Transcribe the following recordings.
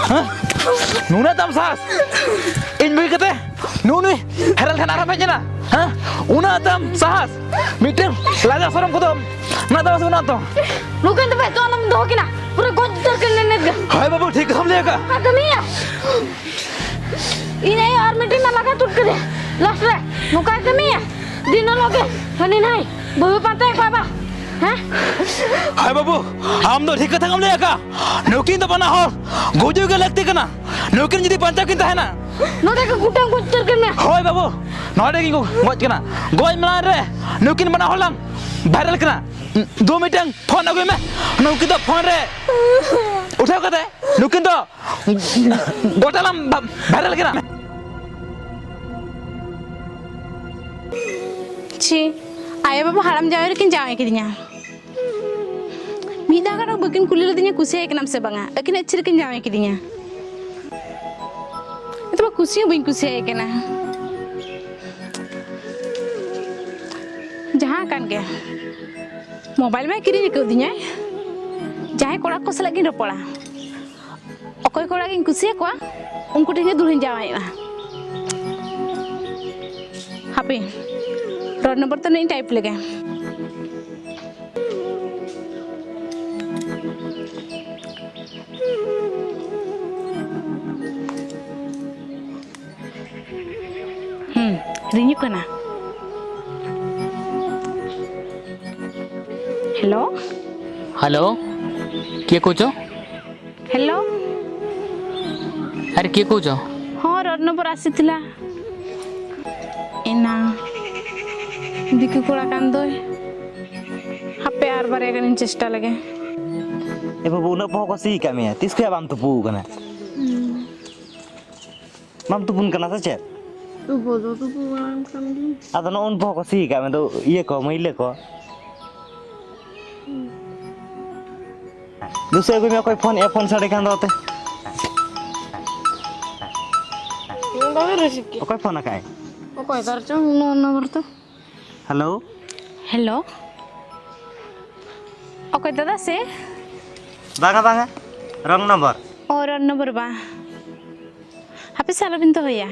Nuna tam sahas. In bui kate. Nuni heral kan arah aja na. Una tam sahas. Meeting lajar sorom kudum. Na tam suna to. Nukan tuh betul alam doh kina. Pura gontor kena nega. Hai babu ठीक हम लेगा. Ada Mia. Ini यार meeting ना लगा टूट कर. Last रे. Nukan tuh Mia. Dino loge. Hani nahi. Babu pantai apa apa? हाय बाबू हम तो ठीक कथा हम लेगा नौकिन तो बना हो गोजो के लगते कना नौकिन जदी पंचा किंता है ना Node ke gudang gontor kena. होय बाबू नोडे की गोज कना गोज मना रे नौकिन बना होलम वायरल कना 2 मीटिंग फोन अगुय में नौकिन तो फोन रे उठाओ कते नौकिन तो गोटालम वायरल कना ची आया बाबा हाराम जावे लेकिन जावे किदिnya मीदा का बकिन कुली लदिnya कुसी एक नाम से बंगा लेकिन अच्छे लेकिन जावे किदिnya itu mah kusi yang kusi ya kena जहाँ kan ke मोबाइल में किरी निकल दिnya जहाँ कोड़ा को selagi ropola okoy koड़ा गिन कुसी को उनको ठीक है दुल्हन जावे lah happy रोड नंबर तो नहीं टाइप लगे रिंग करना हेलो हेलो किए कौच हेलो अरे किए कौच हाँ रोड नंबर आसीथिला इना दिक्कु कोड़ा कान दो हापे आर बारे का चेष्टा लगे ए बाबू उना पह को सी कमी है तिसके बाम तो पू कना माम तो पुन कना से Tu bodoh tu pulang kami. ada no un pह को सी कमी तो ये को मैले को दूसरे को में कोई फोन साड़े कान दोते Bawa rezeki. कोई फोन का है Pokoknya tarcung nomor tu. Hello hello okay दादा से बांगा बांगा रंग नंबर और रोड नंबर बा हापे साला बिन तो होया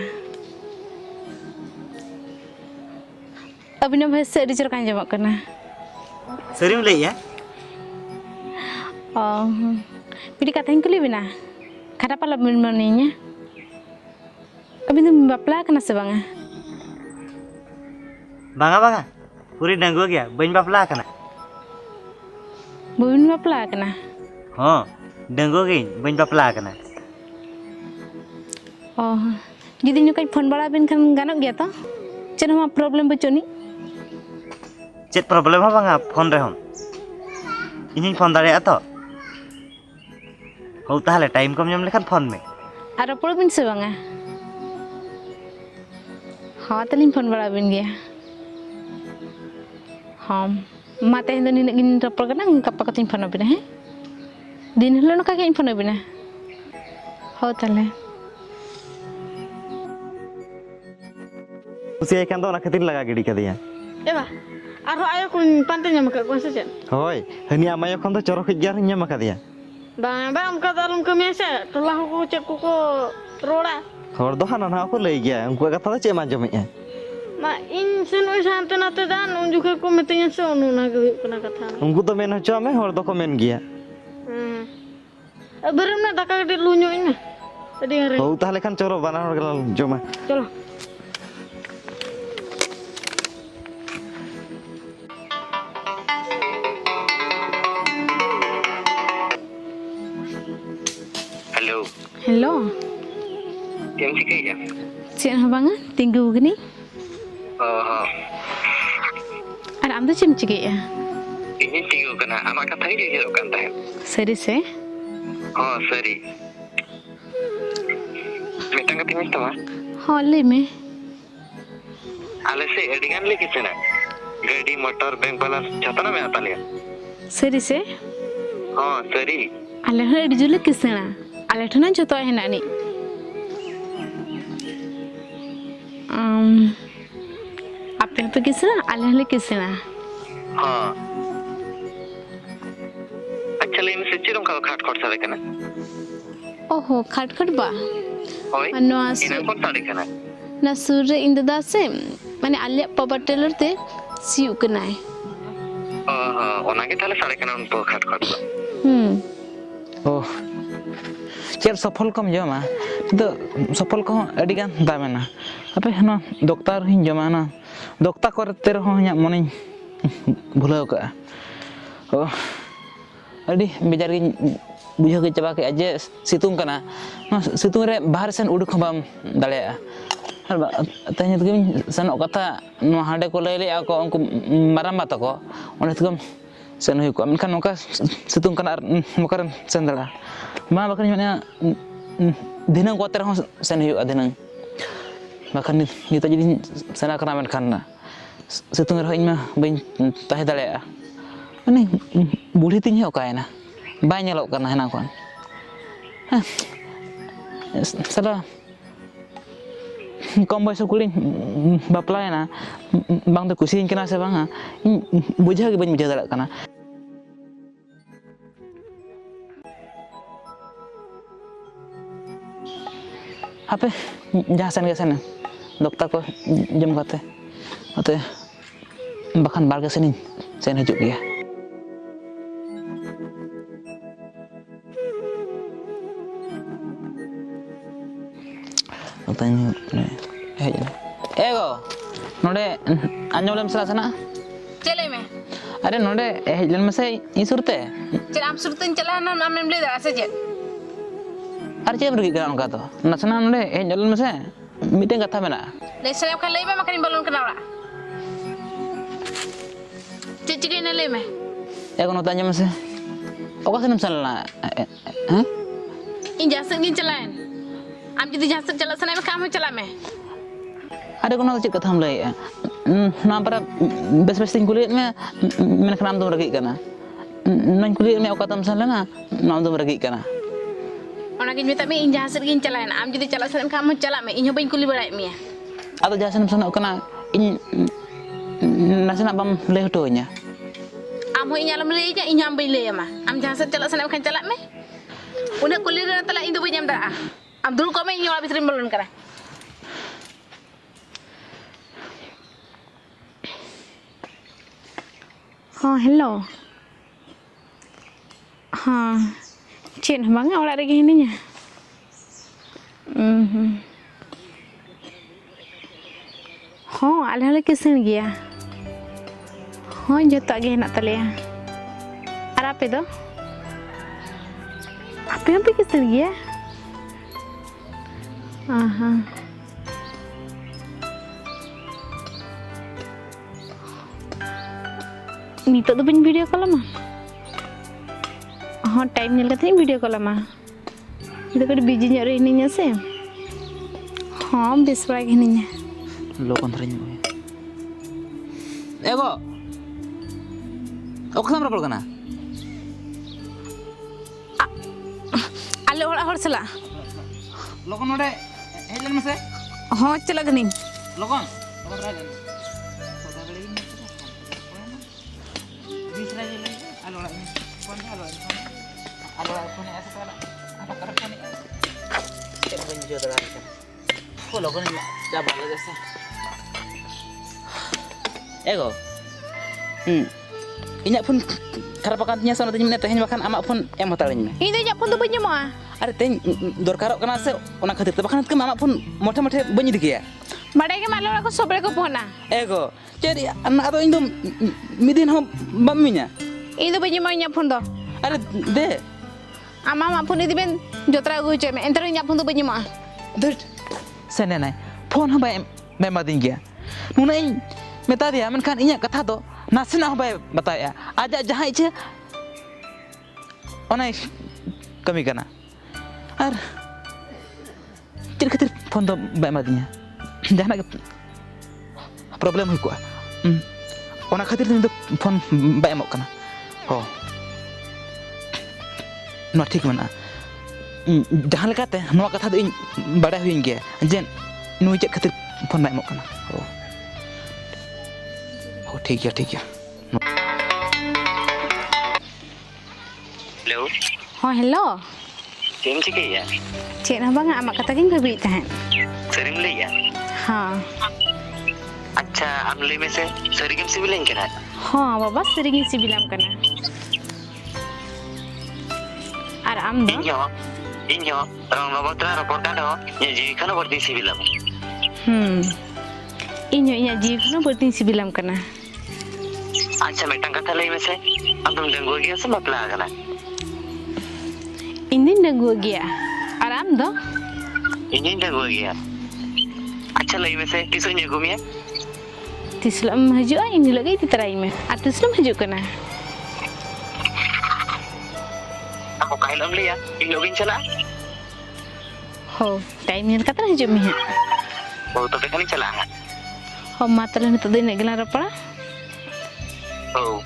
अभिनव भैया से रिजर कान जमा करना सरीम ले या पिडी कथाइन कुली बिना खरा पाला बिन मनिnya अभिनव बापला कना से बांगा बांगा बांगा पूरी डंगो गया बन बापला कना बुबिन बापला कना हां डंगो गई बन बापला कना जुदी नुकाई फोन बड़ा बिन खान गानोग गया तो चेन हम प्रॉब्लम बचोनी चेत प्रॉब्लम हा बांगा फोन रे हम इनी फोन दारे तो हो ताले टाइम कम जम लेखन फोन में और रोपड़ बिन से बांगा हाँ तलिन फोन बड़ा बिन गया हाँ माते हिंदो नी गिन रोपड़ कना गप्पा कतिन फोन बिना है दिन हलो नका के फोन बिना हो ताले उसी एक अंदर ना खातिर लगा गिडी कर दिया Eba, arro ayo kun pantai nyama kat kuasa jen. होय हनी आमाय खन तो चरख गियार न्याम का दिया Bang, bang kat dalam kami asa. Tulah aku cek kuku roda. हर दो हाना ना को ले गया उनको कथा तो चे मांजम है Ma in sen oi santai nate dan unjuk aku metinya se unu na gawi kena kata. उनको तो मेन हचो में हर दो को मेन गया Beram na daka gede lunyo ini. Tadi hari. हो ताले खान चरो बना हर गला जमा Chalo. हेलो हेलो केम चिकैया चेन हा बांगा तिंगु गनी और आम दो चेम चिके ini tinggu kena amak kata ini dia kan tahu सरी से oh sorry metang kata ini tuh हाँ ले में आले से एडिगन ले किसने गाड़ी मोटर बैंक बैलेंस जाता ना मैं आता लिया सरी से हाँ sorry आले हर डिजुले किसना आले ठना जतो है नानी आप पे किसना आले हले किसना हाँ अच्छा लेकिन सच्ची तुम का खाट खाट सारे कना ओहो खटखट बा Hoi. Ano Ina kon tadi kana. ना सुर रे इन दादा से माने आले पावर टेलर ते सिउ कनाय Ona ge tale sare kana unto khat khat. Oh, ᱪᱮᱫ ᱥᱚᱯᱷᱚᱞ ᱠᱚᱢ ᱡᱚᱢᱟ ᱛᱚ ᱥᱚᱯᱷᱚᱞ ᱠᱚᱦᱚᱸ ᱟᱹᱰᱤ ᱜᱟᱱ ᱫᱟᱢᱮᱱᱟ ᱟᱯᱮ ᱦᱟᱱᱟ ᱫᱚᱠᱛᱟ ᱨᱮᱦᱚᱸᱧ ᱡᱚᱢᱟ ᱱᱟ ᱫᱚᱠᱛᱟ ᱠᱚᱨᱮ ᱨᱮᱦᱚᱸ ᱤᱧᱟᱹᱜ ᱢᱚᱱᱮᱧ ᱵᱷᱩᱞᱟᱹᱣ ᱠᱟᱜᱼᱟ ᱟᱹᱰᱤ ᱵᱮᱡᱟᱨ ᱜᱤᱧ ᱵᱩᱡᱷᱟᱹᱣ ᱜᱮ ᱪᱟᱵᱟ ᱠᱮᱜᱼᱟ ᱡᱮ ᱥᱤᱛᱩᱝ ᱠᱟᱱᱟ ᱱᱚᱣᱟ ᱥᱤᱛᱩᱝ ᱨᱮ ᱵᱟᱦᱨᱮ ᱥᱮᱱ ᱩᱰᱩᱠ ᱦᱚᱸ ᱵᱟᱢ ᱫᱟᱲᱮᱭᱟᱜᱼᱟ ᱟᱨ ᱛᱮᱦᱮᱧ ᱛᱮᱜᱮᱧ ᱥᱮᱱᱚᱜ ᱠᱟᱛᱷᱟ ᱱᱚᱣᱟ ᱦᱟᱸᱰᱮ ᱠᱚ ᱞᱟᱹᱭ ᱞᱮᱜᱼᱟ ᱠᱚ ᱩᱱᱠᱩ ᱢᱟᱨᱟᱝ ᱵᱟ ᱛᱟᱠᱚ ᱚᱸᱰᱮ ᱛᱮᱜᱮᱢ sen ᱦᱩᱭ ᱠᱚᱜᱼᱟ ᱢᱮᱱᱠᱷᱟᱱ ᱱᱚᱝᱠᱟ ᱥᱤᱛᱩᱝ ᱠᱟᱱᱟ ᱟᱨ ᱱᱚᱝᱠᱟᱨᱮᱢ ᱥᱮᱱ ᱫᱟᱲᱮᱭᱟᱜᱼᱟ ᱵᱟᱠᱷᱟᱱ ᱢᱮᱱᱮᱫᱼᱟ ᱫᱷᱤᱱᱟᱹᱝ ᱠᱚᱛᱮ ᱨᱮᱦᱚᱸ ᱥᱮᱱ ᱦᱩᱭᱩᱜᱼᱟ ᱫᱷᱤᱱᱟᱹᱝ ᱵᱟᱠᱷᱟᱱ ᱱᱤᱛᱚᱜ ᱡᱩᱫᱤᱧ ᱥᱮᱱ ᱟᱠᱟᱱᱟ ᱢᱮᱱᱠᱷᱟन ᱥᱤᱛᱩᱝ ᱨᱮᱦᱚᱸ ᱤᱧ ᱢᱟ ᱵᱟᱹᱧ ᱛᱟᱦᱮᱸ ᱫᱟᱲᱮᱭᱟᱜᱼᱟ ᱢᱟᱱᱮ ᱵᱩᱲᱦᱤ ᱛᱤᱧ ᱦᱚᱸ ᱚᱠᱟᱭᱮᱱᱟ ᱵᱟᱭ ᱧᱮᱞᱚᱜ ᱠᱟᱱᱟ ᱦᱮᱱᱟᱝ ᱠᱷᱚᱱ ᱥᱟᱞᱟ ᱠᱚᱢ ᱵᱚᱭᱚᱥ ᱠᱩᱲᱤᱧ ᱵᱟᱯᱞᱟᱭᱮᱱᱟ ᱵᱟᱝ ᱫᱚ ᱠᱩᱥᱤᱭᱟᱹᱧ ᱠᱟᱱᱟ ᱥᱮ ᱵᱟᱝᱟ ᱤᱧ ᱵᱩᱡᱷᱟᱹᱣ ᱜᱮ ᱵᱟᱹᱧ ᱵᱩᱡᱷᱟᱹᱣ ᱫᱟᱲᱮᱭᱟᱜ ᱠᱟᱱᱟ ᱦᱟᱯᱮ ᱡᱟᱦᱟᱸ ᱥᱮᱱ ᱜᱮ ᱥᱮᱱ ᱫᱚᱠᱛᱟ ᱠᱚ ᱡᱚᱢ ᱠᱟᱛᱮ ᱚᱱᱟᱛᱮ ᱵᱟᱠᱷᱟᱱ ᱵᱟᱲᱜᱮ ᱥᱮᱱᱤᱧ ᱥᱮᱱ ᱦᱤᱡᱩᱜ ᱜᱮᱭᱟ ᱦᱮᱡ ᱮᱱᱟ ᱮᱜᱳ ᱱᱚᱰᱮ ᱟᱸᱡᱚᱢ ᱞᱮᱢ ᱥᱮᱱᱟ ᱥᱮᱱᱟ चले में अरे नोडे हेज लेन मसे ई सुरते चल आम सुरतन चला ना आमें ले दा से जे अरे चेम रगी करा उनका तो नसना नोडे हेज लेन मसे मीटिंग कथा मेना ले सने खा ले में मकनी बलून कना रा चिचिके ने ले में एगो नोता आंजम मसे ओका सेनम सनला हैं इन जासन गिन चलाएन आम जदी जासन चला सने में काम हो चला में अरे कोना चेक कथा हम लई ना पर बेस बेस तिन कुलियत में मेन खनाम दम रगी कना नन कुलियत में ओका तम सनला नाम दम रगी कना ओना गिन मेता में इन जासन गिन चलाएन आम जदी चला सने काम हो चला में इन हो बइन कुली बड़ाय मिया आदो जासन सनक कना इन नसना बम ले हटोnya आम हो इनालम ले जा इन आम बइ ले मा आम जासन चला सने खान चला में उन्हें कुली रे तला इन दो बइ जम दा आम दुल को में इन ओला भितर बलून करा हाँ हेलो हाँ चेन बांगा ओड़ा रे हिनिया हाँ आले हले किसन गया हाँ जता गे हेना तले और आपे दो आपे हम पे किसन गया हाँ नितो तो बन वीडियो कॉल मा हाँ टाइम नेल कते वीडियो कॉल मा इधर कड़ी बिजी ᱧᱚᱜ ᱨᱮ हिनिया से हाँ बेस बड़ा गे हिनिया लोकन धरኝ एगो ओखसम रपड़ कना आले ओड़ा हर सला लोकन नोडे हेज लेन मसे हाँ चला गनी लोकन लोकन राज बीस राज ले आलोड़ा फोन आलोड़ा फोन ऐसा करा apa karena ini cek banyak juga terasa kok lo kan coba lagi sih ego inya pun karapakannya sana tanya mana tanya bahkan amak pun yang mau tanya ini nya pun tuh banyak mah ada tanya dorkarok karena se orang khatir bahkan kan amak pun motor banyak dikit ya badai ke malu aku sobre ko pona ego jadi anak atau itu midin hom baminya itu banyak mah nya pun tuh ada deh ama mak pun itu ben jotra gue ceme entar nya pun tuh banyak mah Dut, sana nai, phone hamba mading gaya. Nuna in meta dia, menkan inya kata do, nasina hamba bataya. Aja jahat je, onai kami kana. Ar, ciri phone do madingnya. Jangan nak problem hui kuah. Ona khatir tu phone emok kana. Oh, no ठीक mana. जहाँ लेकाते नवा कथा दो इन बड़ा हुई गया जेन नुई check खातिर phone bye एमोग कना ओ ठीक है हेलो हाँ हेलो चेम चिकैया चेन हूँ बांगा आमा कथा गिन भाभी तहन सरीम लैया हाँ अच्छा आम लई में से सरीगम सिबिलें केना हाँ बाबा सरिगिन सिबिलाम कना और आम दो इन्यो रंग नबत्रा रपort kan do nya ji kana berarti sibilam ᱤᱧ ᱦᱚᱸ ᱤᱧᱟᱹᱜ ᱡᱤᱣᱤ ᱠᱷᱚᱱ ᱵᱟᱹᱲᱛᱤᱧ ᱥᱤᱵᱤᱞᱟᱢ ᱠᱟᱱᱟ अच्छा मिटang kata lay mese antum denggo gya sama pla kana ᱤᱧ ᱫᱩᱧ ᱰᱟᱺᱜᱩᱣᱟᱹ ᱜᱮᱭᱟ ᱟᱨ ᱟᱢ ᱫᱚ ini denggo gya अच्छा lay mese tisunya gumia ᱛᱤᱥ ᱦᱤᱞᱳᱜ ᱮᱢ ᱦᱤᱡᱩᱜᱼᱟ ᱤᱧ ᱦᱤᱞᱳᱜ ᱜᱮ ᱤᱫᱤ ᱛᱟᱨᱟᱭᱤᱧ ᱢᱮ ᱟᱨ ᱛᱤᱥ ᱦᱤᱞᱳᱜ ᱮᱢ ᱦᱤᱡᱩᱜ ᱠᱟᱱᱟ aku kailam liya ilo gin chala ᱦᱳ ᱴᱟᱭᱤᱢ ᱧᱮᱞ ᱠᱟᱛᱮ ᱦᱤᱡᱩᱜ ᱢᱮ ᱦᱟᱸᱜ oh tobe kani chala ha ᱦᱳ ᱢᱟ ᱛᱟᱦᱞᱮ ᱱᱤᱛᱚᱜ ᱫᱚ ᱤᱱᱟᱹᱜ ᱜᱮᱞᱟᱝ ᱨᱚᱯᱚᱲᱟ oh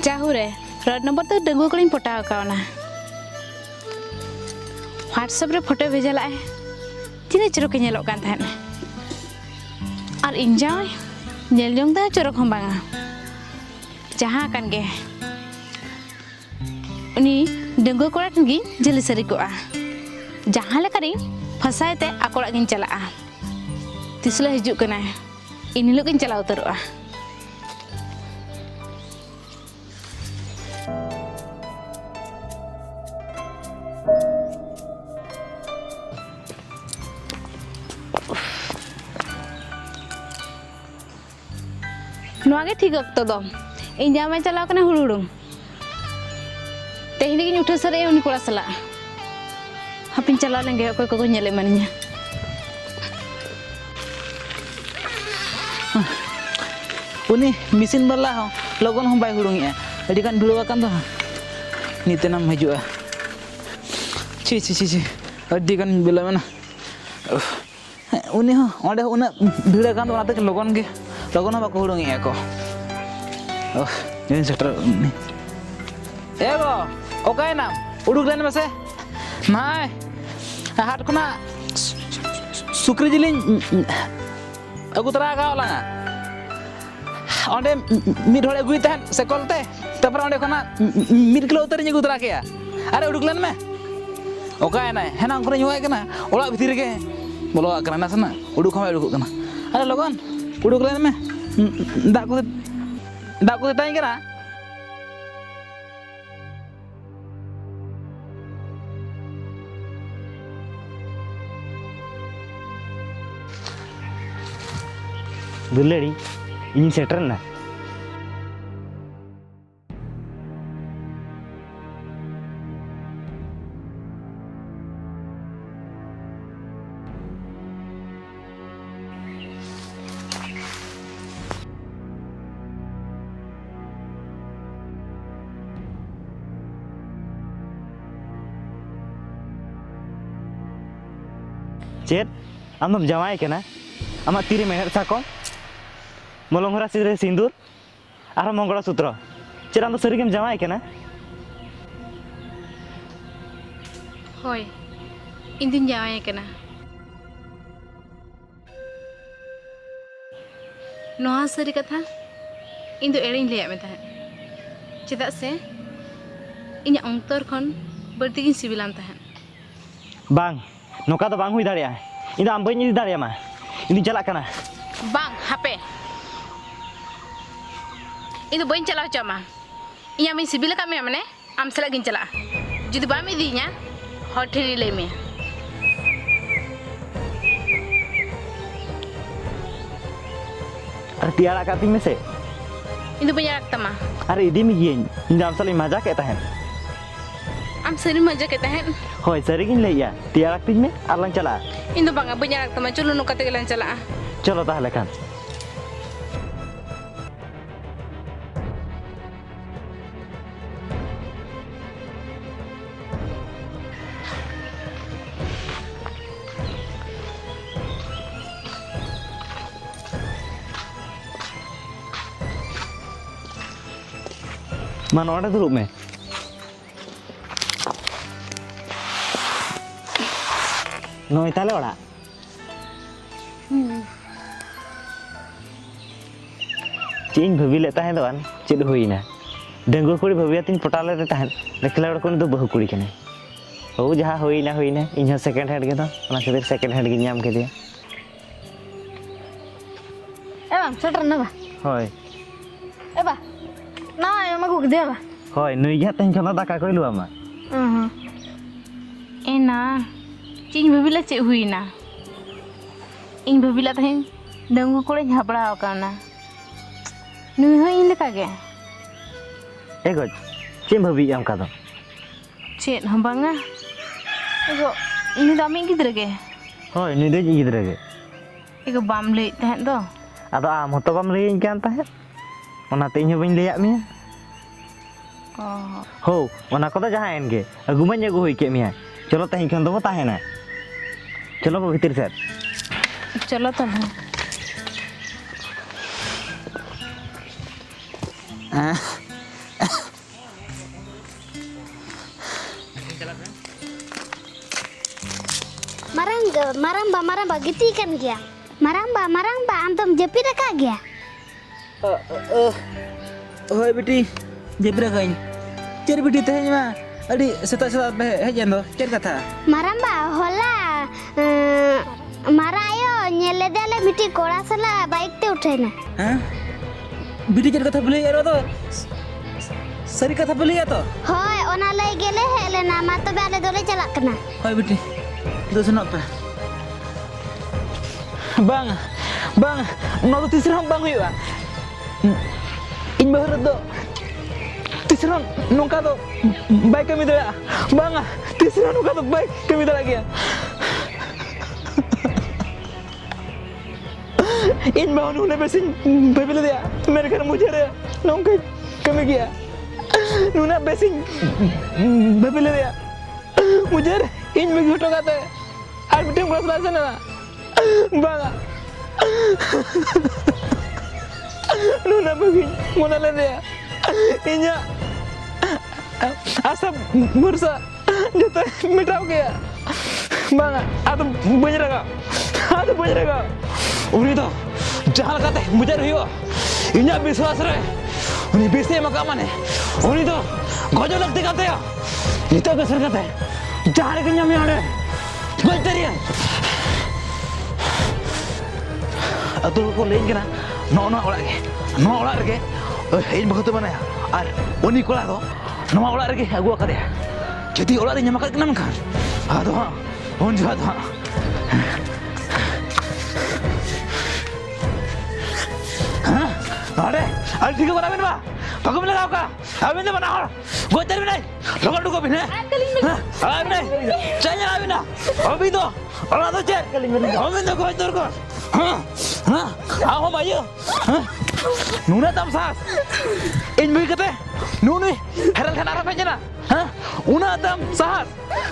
ᱡᱟᱦᱩᱨᱮ ᱨᱚᱰ ᱱᱚᱢᱵᱚᱨ ᱫᱚ ᱰᱟᱺᱜᱩᱣᱟᱹ ᱠᱚᱲᱟᱧ ᱯᱚᱴᱟᱣ ᱠᱟᱣᱱᱟ ᱦᱳᱣᱟᱴᱥᱮᱯ ᱨᱮ ᱯᱷᱳᱴᱳ ᱵᱷᱮᱡᱟ ᱞᱟᱜᱼᱟᱭ ᱛᱤᱱᱟᱹᱜ ᱪᱚᱨᱚᱠᱮ ᱧᱮᱞᱚᱜ ᱠᱟᱱ ᱛᱟᱦᱮᱸᱫ ᱟᱨ ᱤᱧ ᱡᱟᱶᱟᱭ ᱧᱮᱞ ᱡᱚᱝ ᱛᱮ ᱪᱚᱨᱚᱠ ᱦᱚᱸ ᱵᱟᱝᱟ ᱡᱟᱦᱟᱸ ᱠᱟᱱ ᱜᱮ उनी डंगुआ कोड़ा ठन गी जली सरी कोआ जहां लेकारी फसाय ते आकोड़ा गिन चला तिसले हिजुक कना इन हिलो गिन चला उतरवा नोगे ठीक अक्तो दो इन जामे चलाव कना हुड़ुड़ुम तेहनी गिन उठे सरे उनी कोड़ा सला हपिन चला लेंगे कोई को नेले मनिया उनी मिसिन बाला हो लगन हम बाय हुडुंगे अडी कान भिड़वा कान दो नितेनाम हजुआ छि छि छि छि अडी कान बिला मेना उनी हो ओडे उना भिड़ा कान दो नाते लगन हो बाको हुडुंगे को इन सेटर एगो ओकाय ना उडुक लेन मसे नाय हाट खुना सुक्री जिलिन अगु तरा गावला ओंडे मिड होड़े गुई तहन से कलते तपर ओंडे खुना मिड किलो उतर नि गुतरा केया अरे उडुक लेन में ओकाय ना हेना अंकुर युवाय कना ओला भितिर के बोलो कना ना सना उडुक हम उडुक कना अरे लगन उडुक लेन में दा को ताई कना दुलेड़ी इन सेटर ना चेत आम जमाई के ना आमा तीरे मेहर साको मलंगरा सिरे सिंदूर और मंगला सूत्र चेर आम सरीगेम जमाई के ना होय इन दिन जावाय कना नोहा सरी कथा इन दो एड़िन लेया में ताहे चेदा से इन अंतर खन बर्ती गिन सिबिलाम ताहे बांग नोका तो बांग हुई दाड़िया इन आम बई इदी दाड़िया मा इन चला कना बांग हापे इन बइन चलाव चामा इया में सिबिल का में माने आम सला गिन चला जुदी बाम इदी냐 हर ठेनी ले में अरे तियाड़ा काती में से इन बइन रख तमा अरे इदी में गिन इन आम सला मजा के तहन आम सरी मजा के तहन होय सरीगिन लेया तियाड़ा तीज में आरलां चला इन दो बांगा बइन रख तमा चलो नोका ते गेलां चला चलो ताहले खान मा नोडे दुरुब में नोय ताले ओड़ा चीन भाभी लेता है दवान चेद हुईना डेंगू कुड़ी भवियातीन पटाले रे तहन देखला बड़ कोन दो बहु कुड़ी कने ओ जहां होइना इन सेकेंड हैंड के दो ओना खातिर सेकेंड हैंड के नाम के दिया ए बा सेटर ना बा होय ए बा ना एमा को दे बा होय नुई गया तहन खना दाका कइलु आमा एना चिंग भबिला चे हुईना इन भबिला तहें डेंगू कोड़े झाबड़ा काना नुई हो इन लेका गे ए गज चेम भबी आम का दो चेत हम बांगा एगो इन दामी गिद्र गे होय नुई दे गिद्रे गे एगो बाम ले तहें दो आदो आम होतो बाम लई इन कान ताहे ओना ते इन बइन लेया मिया हो ओना को जहां एन गे अगु मने अगु होई के मिया चलो तही खन दो ताहेना चलो को भीतर से चलो तो ना Maramba gitu kan dia. Maramba antum jepi dekat dia. होय बेटी जेबरा गई चेर बेटी तहें मा अड़ी सेता बे हेजन दो चेर कथा Maramba hola marayo nyele dale miti kola sala baik te uठाइना. हां बेटी चेर कथा बोले यार तो सरी कथा बोले या तो होय ओना लई गेले हेले ना मा तो बेले दोले चलक ना. होय बेटी दो सुनो पे bang no tisirang bang huyu in bahar do tisirang nungka do baik kami dala bang tisirang nungka do baik kami dala lagi in bahar nungka besin bebel dia mereka mujar nungka kami kia nuna besin bebel dia mujar in begitu to kata ar biting kelas sana bang nuna begin mana lede inya asap bursa jatuh metau kaya bang atau banyak raga uni to jahal kate mujar hiyo inya biswas re uni bisnya makamane uni to gojo lagte kate ya itu besar kate jahal kenyam ya ade gojo atul ko lein kena no ola rege hein bahutu mana ya ar oni kola do no ola rege agu akade jadi ola re nyamakat kenam kan ado on jha da ha ade ar thik bana ben ba bagum lagao ka abin de bana hor gojar bin nai logan duko bin ha abin nai chanya abin na abin do ola do cher abin do gojar ko ha आओ भाई नूने तम सास इन भी कते नूने हेरल खनारा पे जना हां उना तम सास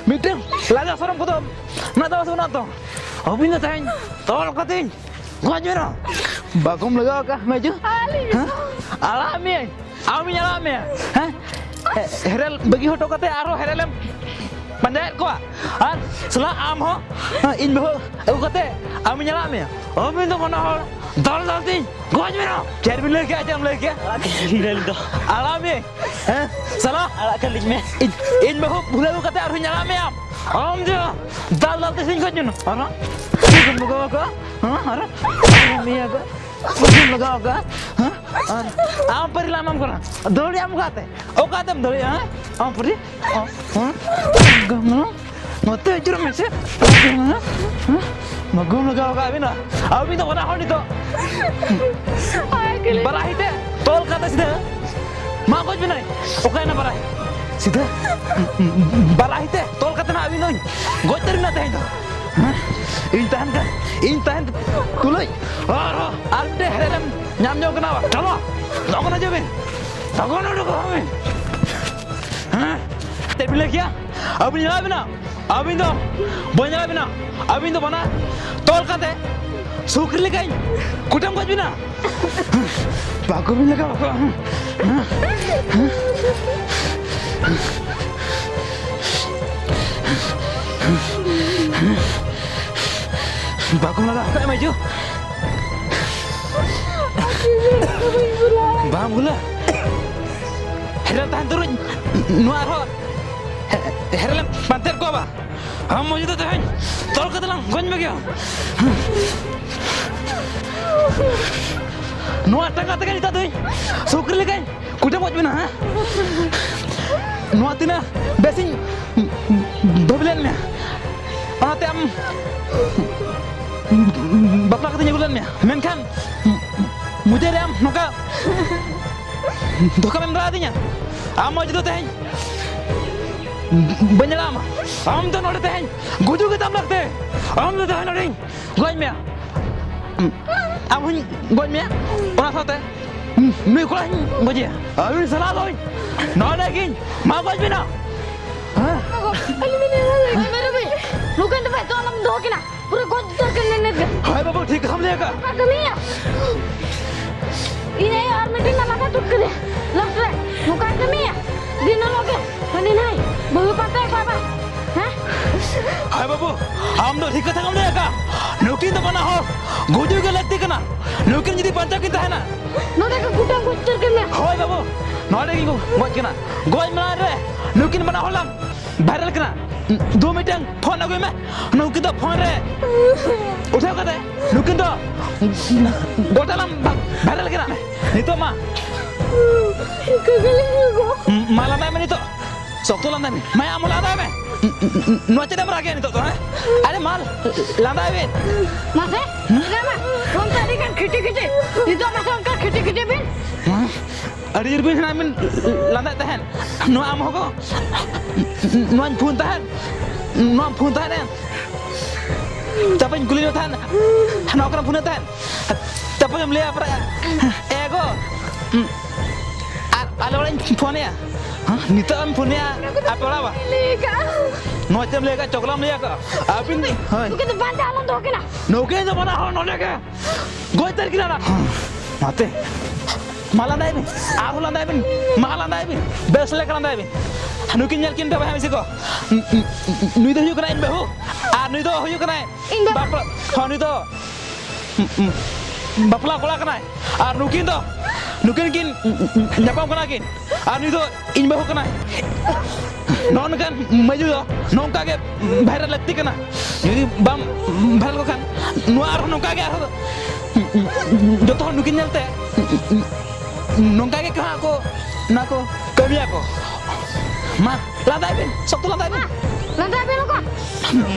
मीटिंग लाजा सरम को तो ना तो सुना तो अभी ना ताइन तोल कतिन गोजरो बागुम लगाओ का मेजू हां आमी हां हेरल बगी हटो कते आरो हेरलम पंजाय को आर सला आम हो इन बहो अगु कते आमी nyala me अभी तो मना हो दल तीन गोज में ना चार भी लेके आते हम लेके हिरल तो आला में हैं सला आला कलिज में इन बहो भूले को कते आरो nyala me हम जो दल तीन गोज न अरे तुम लगाओ का हां अरे मिया का तुम लगाओ का हां आम परिला हम करा दौड़ी हम खाते ओ खाते हम दौड़ी हां आम परी हां गमनो मत इचरो में से हां magum लगाओ का अभी तो बना होनी तो बराही ते तोल कते सीधा मा गोज बिनाई ओका ना बराही सीधा बराही ते तोल कते ना अभी नोई गोज तरी ना तहें तो इन तहन कुलई और आलते हेरलम nyam nyam kenapa चलो लोगों ने जबे लोगों ने उनको हमें हाँ तेरे बिल्ले क्या अभी nyala बिना अभी तो बना बिना अभी तो बना तोल कते सुकरी लगाइन कुटम गोज बिना बागो भी लगा बागो बागो लगा काय माहिती बाम बोला Heran tahan turun nuar ho. Heran panter ko ba? Ham mo jito tahan. Tol ka talang gon bagyo. Nuar tanga tanga jita tuh. Sukri lekan. Kuda buat bina ha. Nuar tina besin babelan me. Ana tem bakla katanya bulan me. Menkan मुझे रे नौका धोखा में मरा दिया आम मौज तो तहन बंजला आम तो नोड़े तहन गुजू के तम लगते आम तो तहन नोड़े गोज में आम हुन गोज में ओना साथे नुई कोला गोजे अभी सलाह दो नोड़े किन मां गोज में ना मेरे भाई नुकन तो तो हम दो किना पूरा गोज तर करने ने हाय बाबू ठीक समझेगा कमी है ini यार मीटिंग ना लगा टूट के लग रहा मुका कमी है दिन लोगे हनी नहीं बहु पता है बाबा हैं हाय बाबू हम तो ठीक कथा समझेगा नुकिन तो बना हो गुजू के लगती कना नुकिन जदी पंचा की तहना नोडे का गुटा गुट तर करने हाय बाबू नोडे की गोज कना गोज मना रे नुकिन बना होलम वायरल कना 2 मीटिंग फोन अगुई में नुकिन तो फोन रे उठाओ कते नुकिन तो गोटालम वायरल कना नितो मा कगले को माला में नितो सोक्तो लंदा में मैं आम लंदा में नोचे दम रागे नितो तो अरे माल लंदा में मासे लमा तुम तरी kan खिटी itu masa kan खिटी bin अरे इरबिन ना मिन लंदा तहन नो आम होगो नोन फून तहन tapi kulit tahan, anak orang punya tahan, tapi yang lihat apa? Ego, ada orang punya, nita orang punya apa lah? Nocem lihat, coklam lihat, apa ini? Mungkin tu bantai alam tu kena. Nukin tu mana orang nolak? Gue terkira lah. Mate, malah dah ini, aku lah dah ini, malah dah ini, besok lagi dah ini. Nukin nyalkin dah bahaya sih kok. Nui tu juga naik bahu, nui tu juga naik. Bapak, nui tu bapak kola kena. Nukin kin nyapam kena kin. Nui tu in bahu kena. Non kan maju tu, non kage viral lagti kena. Jadi bam viral kan, nuar non kage aku. Jodoh nukin nyalte, non kage kah aku, nako kami aku. Ma, lantai bin, sok tu lantai bin. Lantai bin lo kok.